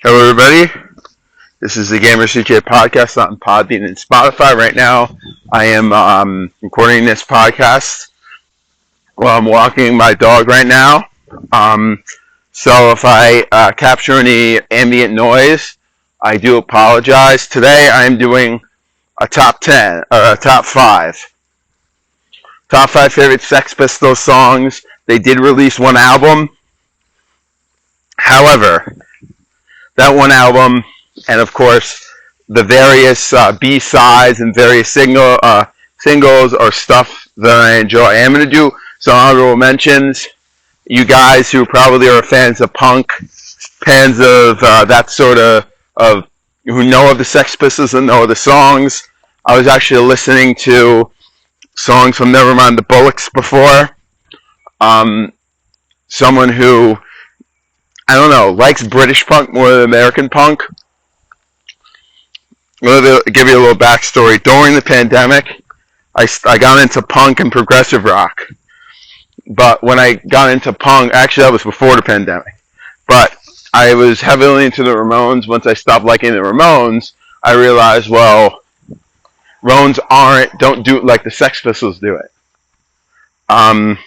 Hello, everybody. This is the Gamer CJ podcast on Podbean and Spotify. Right now, I am recording this podcast while I'm walking my dog right now. So if I capture any ambient noise, I do apologize. Today, I am doing a top 10 or a top 5. Top 5 favorite Sex Pistols songs. They did release one album. However, that one album, and of course the various B-sides and various singles or stuff that I enjoy. I am going to do some honorable mentions. You guys who probably are fans of punk, fans of that sort of who know of the Sex Pistols and know of the songs. I was actually listening to songs from Nevermind the Bollocks before. Someone who, I don't know, likes British punk more than American punk. I'm going to give you a little backstory. During the pandemic, I got into punk and progressive rock. But when I got into punk, actually that was before the pandemic, but I was heavily into the Ramones. Once I stopped liking the Ramones, I realized, well, Ramones don't do it like the Sex Pistols do it. And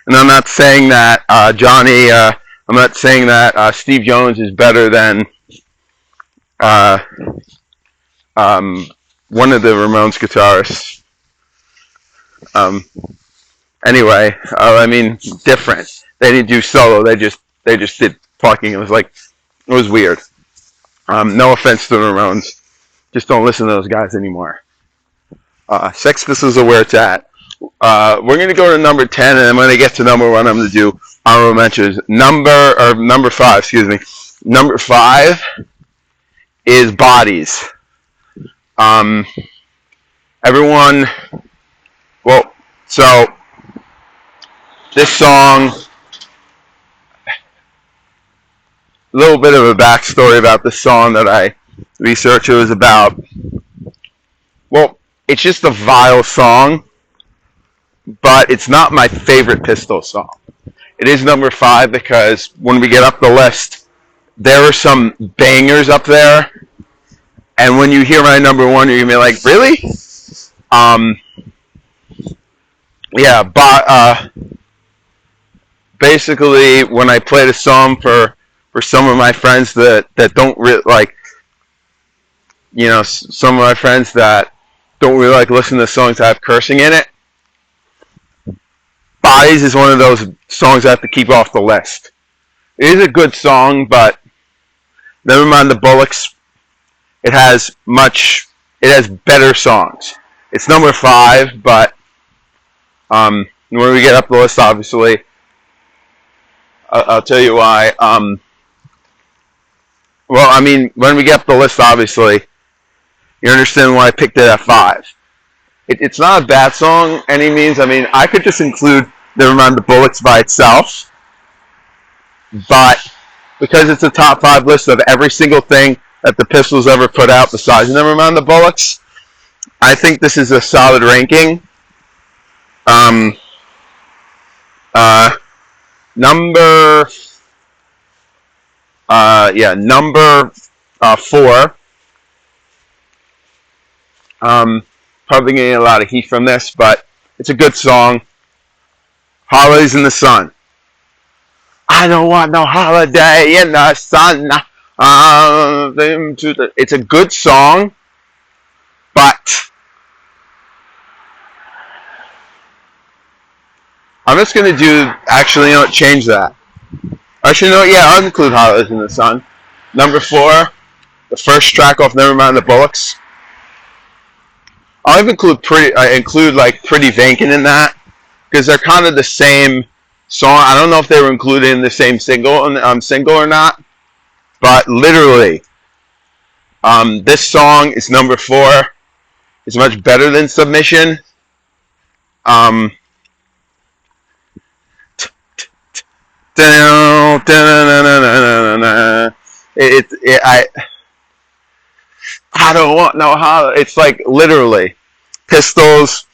I'm not saying that I'm not saying that Steve Jones is better than one of the Ramones guitarists. Anyway, I mean, different. They didn't do solo. They just did talking. It was weird. No offense to the Ramones. Just don't listen to those guys anymore. Sex Pistols are where it's at. We're going to go to number 10, and when I get to number 1, I'm going to do honorable mentions. Number 5, excuse me. Number 5 is Bodies. So this song, a little bit of a backstory about this song that I researched. It was about, it's just a vile song, but it's not my favorite Pistol song. It is number 5 because when we get up the list, there are some bangers up there, and when you hear my number 1, you're going to be like, really? Basically, when I played a song for some of my friends that don't really like, some of my friends that don't really like listening to songs that have cursing in it, Bodies is one of those songs I have to keep off the list. It is a good song, but Nevermind the Bollocks, it has better songs. It's number 5, but when we get up the list, obviously, I'll tell you why. When we get up the list, obviously, you understand why I picked it at 5. It's not a bad song, any means. I mean, I could just include Nevermind the Bollocks by itself, but because it's a top 5 list of every single thing that the Pistols ever put out besides Nevermind the Bollocks, I think this is a solid ranking. Number 4. Probably getting a lot of heat from this, but it's a good song. Holidays in the Sun. I don't want no holiday in the sun. It's a good song, but I'm just going to change that. Actually, I'll include Holidays in the Sun. Number 4, the first track off Nevermind the Bollocks. I'll even include Pretty Vacant in that, because they're kind of the same song. I don't know if they were included in the same single or not, but literally, this song is number 4. It's much better than Submission. I don't want no holiday. It's like literally Pistols.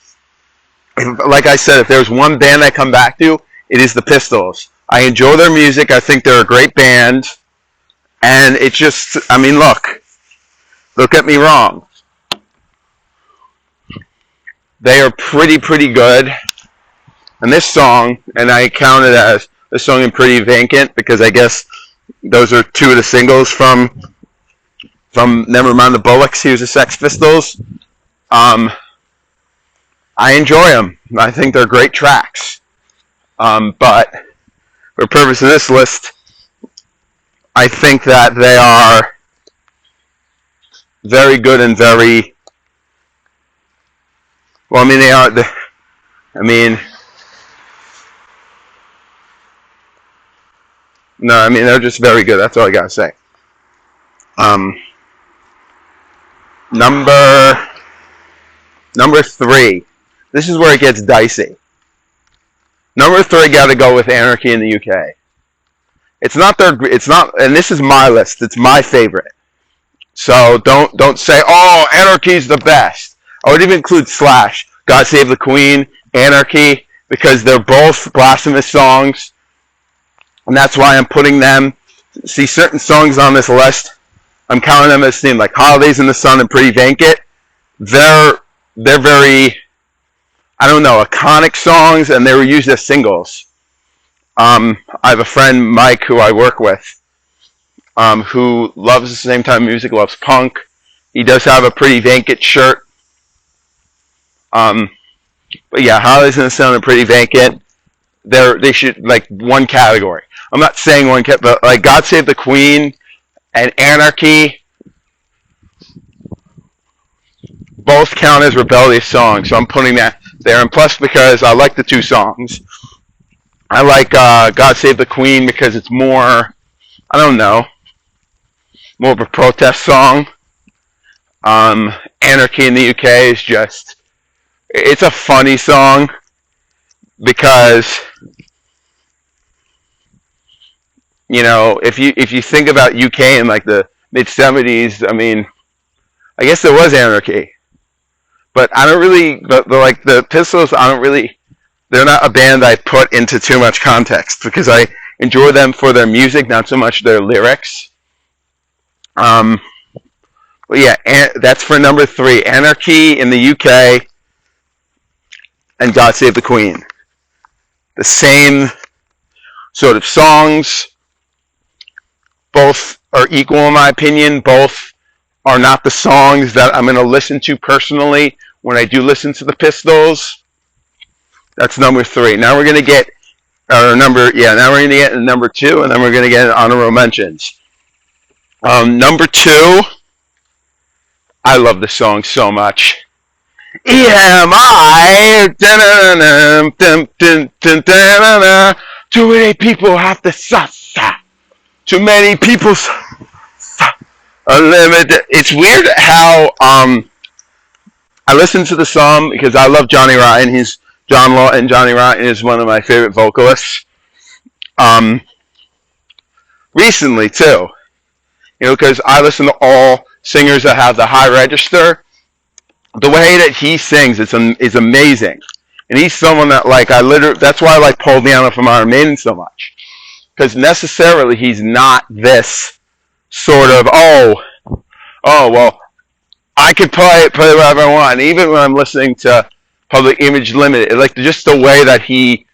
Like I said, if there's one band I come back to, it is the Pistols. I enjoy their music. I think they're a great band. And it's just, I mean, look at me wrong. They are pretty good. And this song, and I count it as the song and Pretty Vacant because I guess those are two of the singles from Nevermind the Bollocks. He was the Sex Pistols. I enjoy them. I think they're great tracks. But for the purpose of this list, I think that they are very good and very, well, I mean, they are, I mean, no, I mean, they're just very good. That's all I gotta say. Number 3. This is where it gets dicey. Number 3 gotta go with Anarchy in the UK. It's not, and this is my list. It's my favorite. So don't say, oh, Anarchy's the best. I would even include Slash, God Save the Queen, Anarchy, because they're both blasphemous songs. And that's why I'm putting them. See, certain songs on this list, I'm counting them as themed, like Holidays in the Sun and Pretty Vacant. They're very, I don't know, iconic songs, and they were used as singles. I have a friend, Mike, who I work with, who loves the same time music, loves punk. He does have a Pretty Vacant shirt. But yeah, Holidays in the Sun and Pretty Vacant, they should, like, one category. I'm not saying one category, but like God Save the Queen and Anarchy both count as rebellious songs, so I'm putting that there. And plus, because I like the two songs, I like God Save the Queen because it's more, I don't know, more of a protest song. Anarchy in the UK is just, it's a funny song because, you know, if you think about UK in like the mid-70s, I mean, I guess there was anarchy. But I don't really, like the Pistols, I don't really, they're not a band I put into too much context because I enjoy them for their music, not so much their lyrics. But yeah, that's for number 3. Anarchy in the UK and God Save the Queen. The same sort of songs. Both are equal in my opinion. Both are not the songs that I'm going to listen to personally when I do listen to the Pistols. That's number 3. Now we're going to get, now we're going to get number 2, and then we're going to get honorable mentions. Number 2, I love this song so much. EMI, too many people have to suffer. Too many people unlimited. It's weird how I listen to the song because I love Johnny Rotten. He's John Lawton. Johnny Rotten is one of my favorite vocalists. Recently too, you know, because I listen to all singers that have the high register. The way that he sings is amazing, and he's someone that like that's why I like Paul Di'Anno from Iron Maiden so much. Because necessarily he's not this sort of, oh, well, I could play whatever I want. And even when I'm listening to Public Image Limited, like just the way that he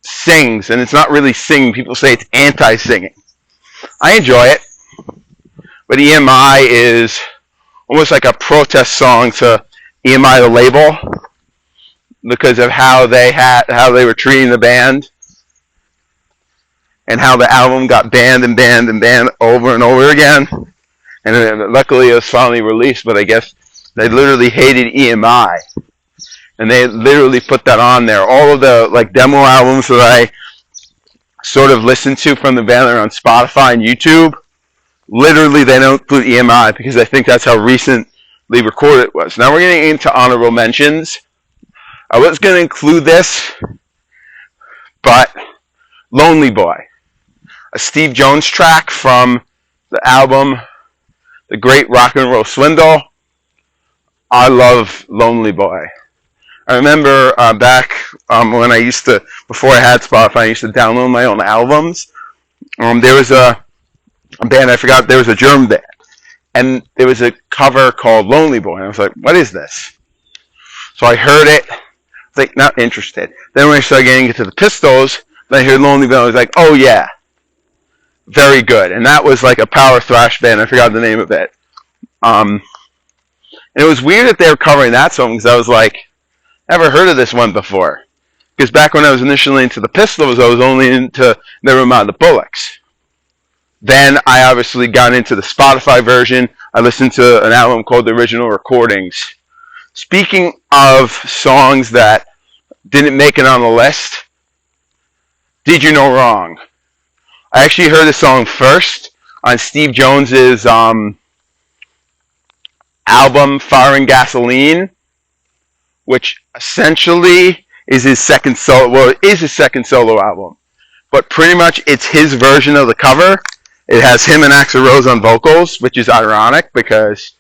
sings, and it's not really singing. People say it's anti-singing. I enjoy it. But EMI is almost like a protest song to EMI the label because of how they were treating the band. And how the album got banned and banned and banned over and over again. And luckily it was finally released, but I guess they literally hated EMI. And they literally put that on there. All of the like demo albums that I sort of listened to from the band are on Spotify and YouTube. Literally they don't include EMI because I think that's how recently recorded it was. Now we're getting into honorable mentions. I was going to include this, but Lonely Boy. A Steve Jones track from the album The Great Rock and Roll Swindle. I love Lonely Boy. I remember back when I used to, before I had Spotify, I used to download my own albums. There was a a band, I forgot, there was a German band. And there was a cover called Lonely Boy. And I was like, what is this? So I heard it. I was like, not interested. Then when I started getting into the Pistols, then I heard Lonely Boy. I was like, oh yeah. Very good. And that was like a power thrash band. I forgot the name of it. And it was weird that they were covering that song because I was like, never heard of this one before. Because back when I was initially into the Pistols, I was only into Nevermind the Bollocks. Then I obviously got into the Spotify version. I listened to an album called The Original Recordings. Speaking of songs that didn't make it on the list, Did You Know Wrong? I actually heard the song first on Steve Jones's album Fire and Gasoline, which essentially is his second solo. Well, it is his second solo album, but pretty much it's his version of the cover. It has him and Axl Rose on vocals, which is ironic because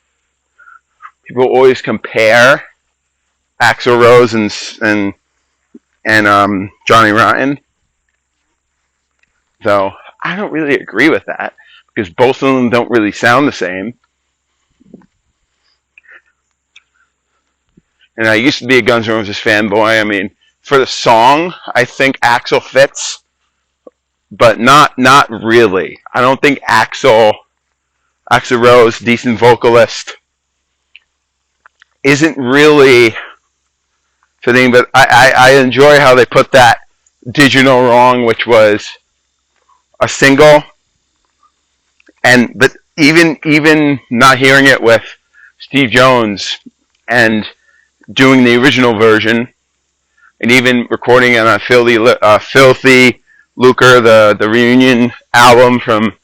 people always compare Axl Rose and Johnny Rotten. Though I don't really agree with that because both of them don't really sound the same. And I used to be a Guns N' Roses fanboy. I mean, for the song, I think Axl fits. But not really. I don't think Axl Rose, decent vocalist, isn't really fitting. But I enjoy how they put that Did You Know Wrong, which was a single. But even not hearing it with Steve Jones and doing the original version, and even recording it on Filthy Lucre, the reunion album from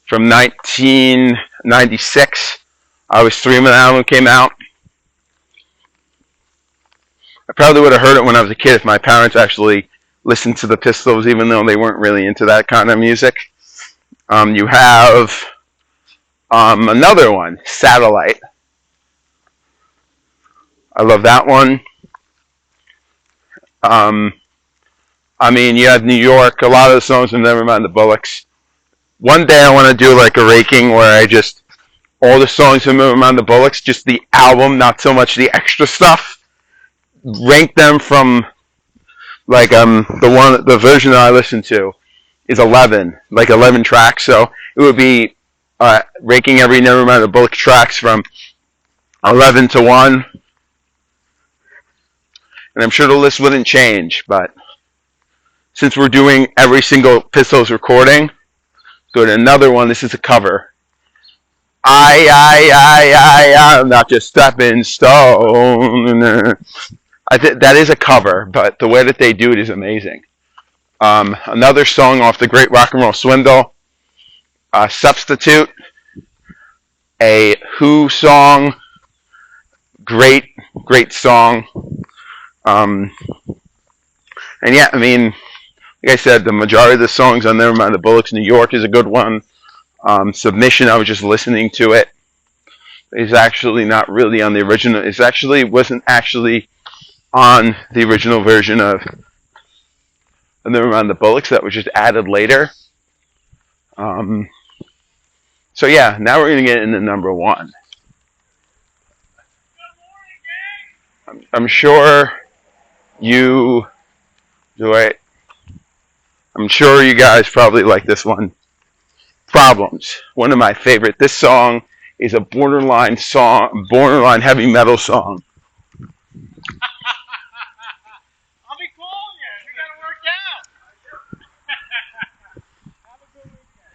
1996. I was 3 when the album came out. I probably would have heard it when I was a kid if my parents actually listened to the Pistols, even though they weren't really into that kind of music. You have another one, Satellite. I love that one. I mean, you have New York, a lot of the songs from Nevermind the Bollocks. One day I want to do like a ranking where I just, all the songs from Nevermind the Bollocks, just the album, not so much the extra stuff. Rank them from, like, the version that I listen to is 11 tracks, so it would be ranking every Nevermind the Bollocks tracks from 11 to 1. And I'm sure the list wouldn't change, but since we're doing every single Pistols recording, go to another one. This is a cover. I'm not just stepping stone. That is a cover, but the way that they do it is amazing. Another song off the Great Rock and Roll Swindle, Substitute, a Who song, great song. And yeah, I mean, like I said, the majority of the songs on Nevermind the Bollocks, New York is a good one. Submission, I was just listening to it. It's actually not really on the original. Wasn't actually on the original version of Nevermind the Bollocks. That was just added later. So yeah, now we're going to get into number one. I'm sure you do it. I'm sure you guys probably like this one. Problems, one of my favorite. This song is a borderline heavy metal song. I'll be calling you. We gotta work out. Have a good weekend.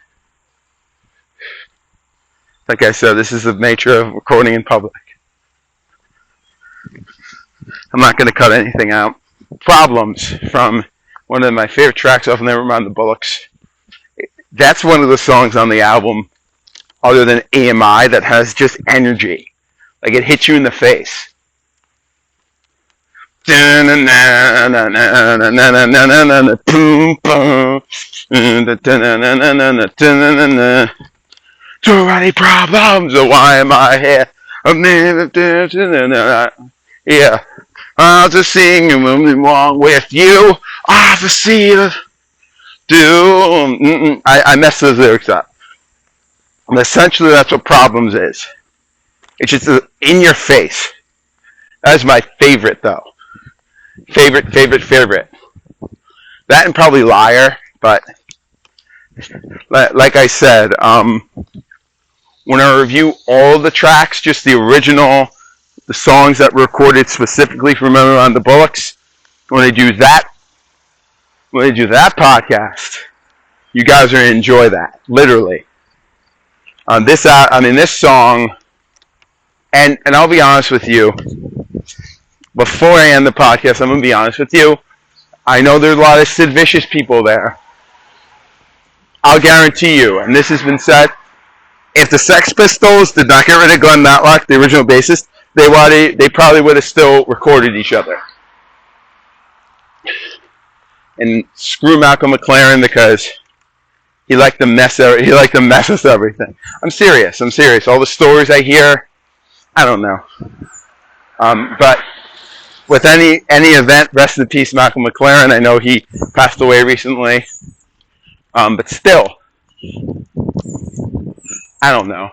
Like I said, this is the nature of recording in public. I'm not going to cut anything out. Problems, from one of my favorite tracks off Nevermind the Bollocks. That's one of the songs on the album, other than AMI, that has just energy. Like, it hits you in the face. Too many problems, why am I here? Yeah, I'll just sing wrong with you. Off the sea. I messed those lyrics up. And essentially, that's what Problems is. It's just in your face. That's my favorite, though. Favorite. That and probably Liar, but like I said, when I review all the tracks, just the original, the songs that were recorded specifically for Remember on the Bullocks, when I do that podcast, you guys are going to enjoy that, literally. This song, and I'll be honest with you, before I end the podcast, I'm going to be honest with you. I know there's a lot of Sid Vicious people there. I'll guarantee you, and this has been said, if the Sex Pistols did not get rid of Glenn Matlock, the original bassist, they probably would have still recorded each other. And screw Malcolm McLaren because he liked to mess with everything. I'm serious. All the stories I hear, I don't know. But with any event, rest in peace, Malcolm McLaren. I know he passed away recently. But still, I don't know.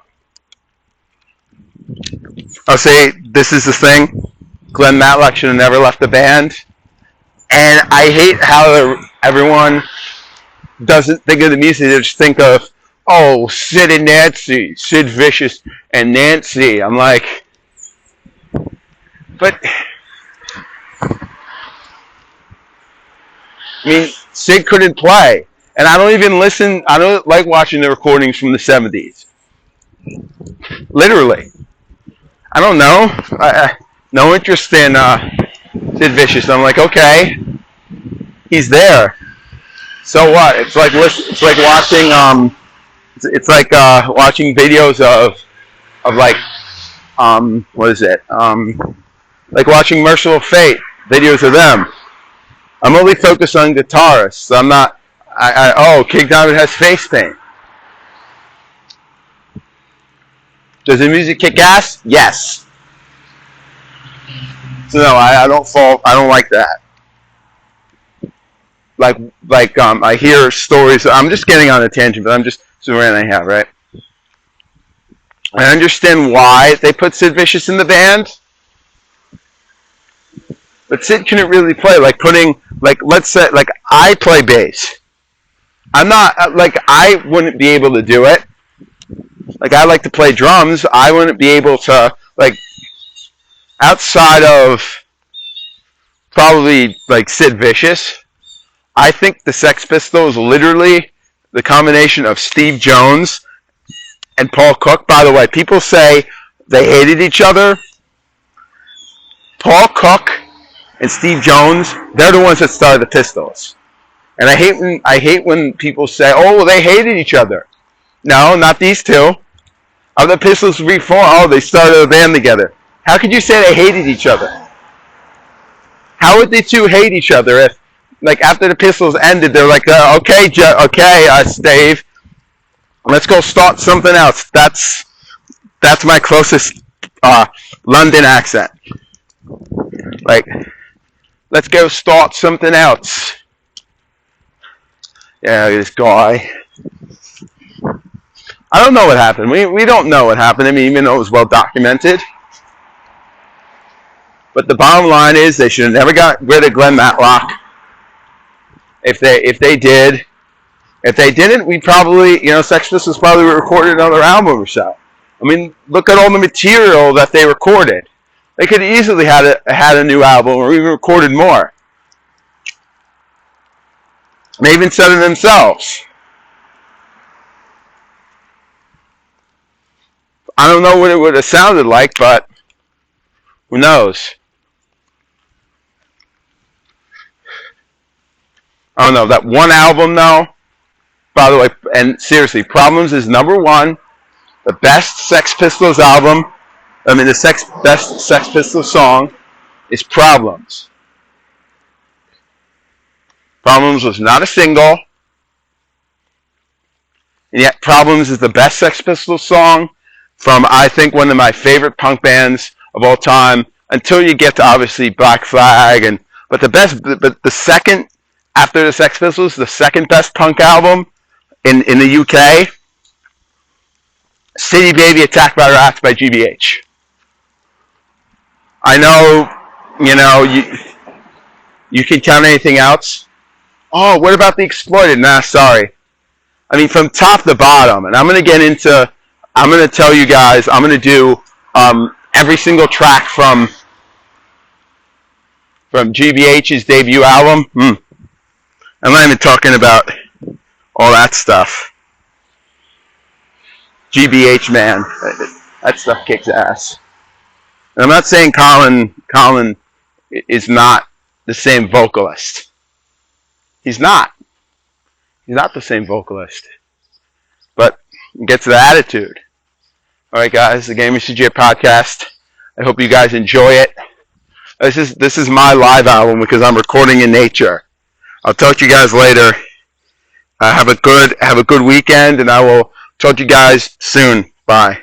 I'll say this is the thing. Glenn Matlock should have never left the band. And I hate how everyone doesn't think of the music. They just think of, oh, Sid and Nancy, Sid Vicious and Nancy. I'm like, but, Sid couldn't play. And I don't like watching the recordings from the 70s. Literally. I don't know. No interest in Sid Vicious. I'm like, okay, he's there. So what? It's like watching watching videos of like what is it? Like watching Merciful Fate videos of them. I'm only focused on guitarists. I'm not. King Diamond has face paint. Does the music kick ass? Yes. So no, I don't like that. I hear stories. I'm just getting on a tangent, but I'm just so I have right. I understand why they put Sid Vicious in the band, but Sid couldn't really play. Let's say I play bass. I'm not I wouldn't be able to do it. I like to play drums. I wouldn't be able to outside of probably Sid Vicious. I think the Sex Pistols literally the combination of Steve Jones and Paul Cook. By the way, people say they hated each other. Paul Cook and Steve Jones, they're the ones that started the Pistols. And I hate when people say, oh, well, they hated each other. No, not these two. Other Pistols reformed. Oh, they started a band together. How could you say they hated each other? How would they two hate each other if, after the Pistols ended, they're like, okay, Steve, let's go start something else. That's my closest London accent. Let's go start something else. Yeah, this guy. I don't know what happened. We don't know what happened. Even though it was well documented. But the bottom line is they should have never got rid of Glenn Matlock. If they didn't, we probably, Sex Pistols probably recorded another album or so. Look at all the material that they recorded. They could easily had a new album or even recorded more. They even said it themselves. I don't know what it would have sounded like, but who knows? I don't know. That one album, though, by the way, and seriously, Problems is #1. The best Sex Pistols album, the best Sex Pistols song is Problems. Problems was not a single, and yet Problems is the best Sex Pistols song from, I think, one of my favorite punk bands of all time, until you get to, obviously, Black Flag, but the second after the Sex Pistols, the second best punk album in the UK. City Baby, Attacked by Rats by GBH. I know, you can count anything else. Oh, what about the Exploited? Nah, sorry. I mean, from top to bottom, and I'm going to tell you guys, I'm going to do every single track from GBH's debut album. I'm not even talking about all that stuff. GBH, man, that stuff kicks ass. And I'm not saying Colin is not the same vocalist. He's not. He's not the same vocalist. But it gets the attitude. Alright guys, the Gamers CJ podcast. I hope you guys enjoy it. This is my live album because I'm recording in nature. I'll talk to you guys later. Have a good weekend, and I will talk to you guys soon. Bye.